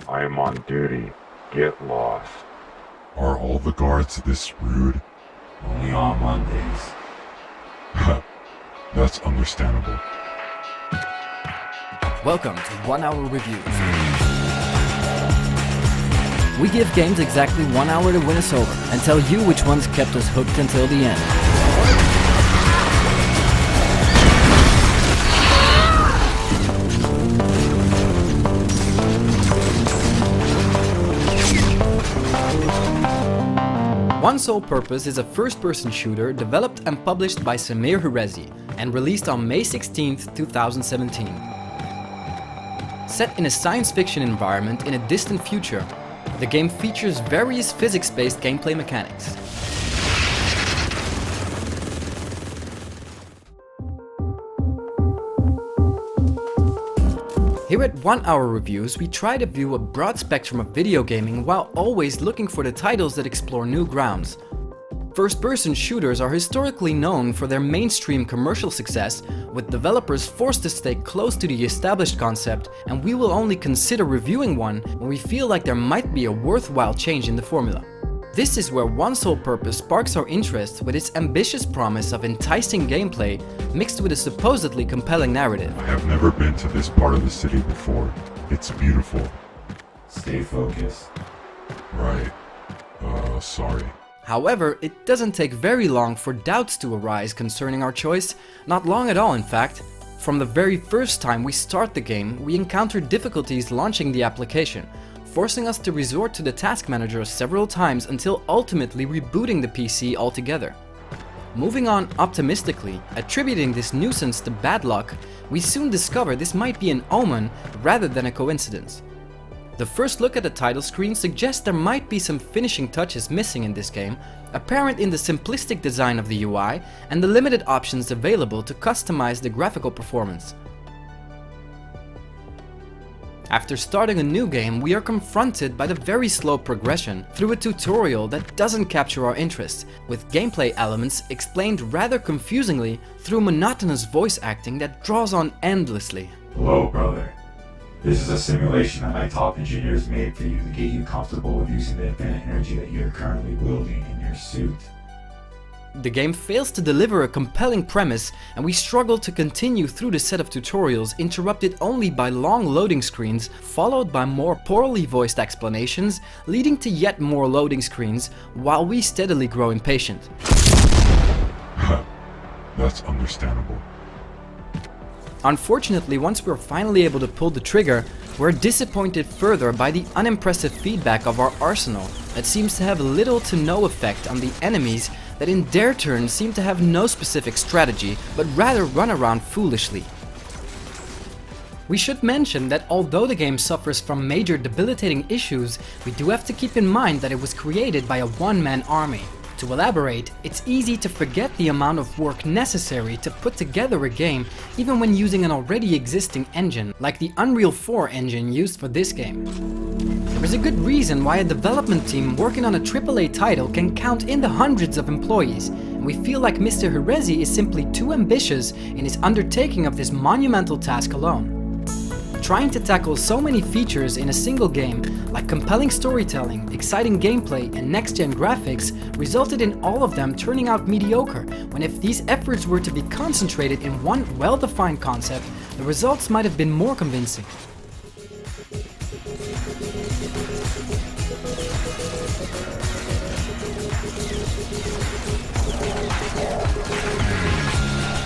I am on duty. Get lost. Are all the guards this rude? Only on Mondays. That's understandable. Welcome to 1 Hour Reviews. We give games exactly 1 hour to win us over and tell you which ones kept us hooked until the end. One Sole Purpose is a first-person shooter developed and published by Samir Hirezi and released on May 16, 2017. Set in a science fiction environment in a distant future, the game features various physics-based gameplay mechanics. Here at 1 Hour Reviews, we try to view a broad spectrum of video gaming while always looking for the titles that explore new grounds. First-person shooters are historically known for their mainstream commercial success, with developers forced to stay close to the established concept, and we will only consider reviewing one when we feel like there might be a worthwhile change in the formula. This is where One Sole Purpose sparks our interest with its ambitious promise of enticing gameplay mixed with a supposedly compelling narrative. I have never been to this part of the city before. It's beautiful. Stay focused. Right. Sorry. However, it doesn't take very long for doubts to arise concerning our choice, not long at all in fact. From the very first time we start the game, we encounter difficulties launching the application, forcing us to resort to the task manager several times until ultimately rebooting the PC altogether. Moving on optimistically, attributing this nuisance to bad luck, we soon discover this might be an omen rather than a coincidence. The first look at the title screen suggests there might be some finishing touches missing in this game, apparent in the simplistic design of the UI and the limited options available to customize the graphical performance. After starting a new game, we are confronted by the very slow progression through a tutorial that doesn't capture our interest, with gameplay elements explained rather confusingly through monotonous voice acting that draws on endlessly. Hello, brother. This is a simulation that my top engineers made for you to get you comfortable with using the infinite energy that you're currently wielding in your suit. The game fails to deliver a compelling premise, and we struggle to continue through the set of tutorials interrupted only by long loading screens, followed by more poorly voiced explanations, leading to yet more loading screens, while we steadily grow impatient. That's understandable. Unfortunately, once we're finally able to pull the trigger, we're disappointed further by the unimpressive feedback of our arsenal that seems to have little to no effect on the enemies that in their turn seem to have no specific strategy, but rather run around foolishly. We should mention that although the game suffers from major debilitating issues, we do have to keep in mind that it was created by a one-man army. To elaborate, it's easy to forget the amount of work necessary to put together a game even when using an already existing engine, like the Unreal 4 engine used for this game. There is a good reason why a development team working on a AAA title can count in the hundreds of employees, and we feel like Mr. Hirezi is simply too ambitious in his undertaking of this monumental task alone. Trying to tackle so many features in a single game, like compelling storytelling, exciting gameplay, and next-gen graphics, resulted in all of them turning out mediocre, when if these efforts were to be concentrated in one well-defined concept, the results might have been more convincing.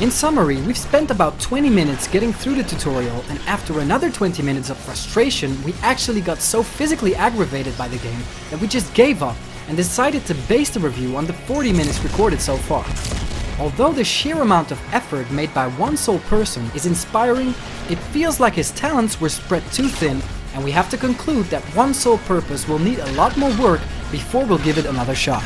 In summary, we've spent about 20 minutes getting through the tutorial, and after another 20 minutes of frustration, we actually got so physically aggravated by the game that we just gave up and decided to base the review on the 40 minutes recorded so far. Although the sheer amount of effort made by one sole person is inspiring, it feels like his talents were spread too thin, and we have to conclude that One Sole Purpose will need a lot more work before we'll give it another shot.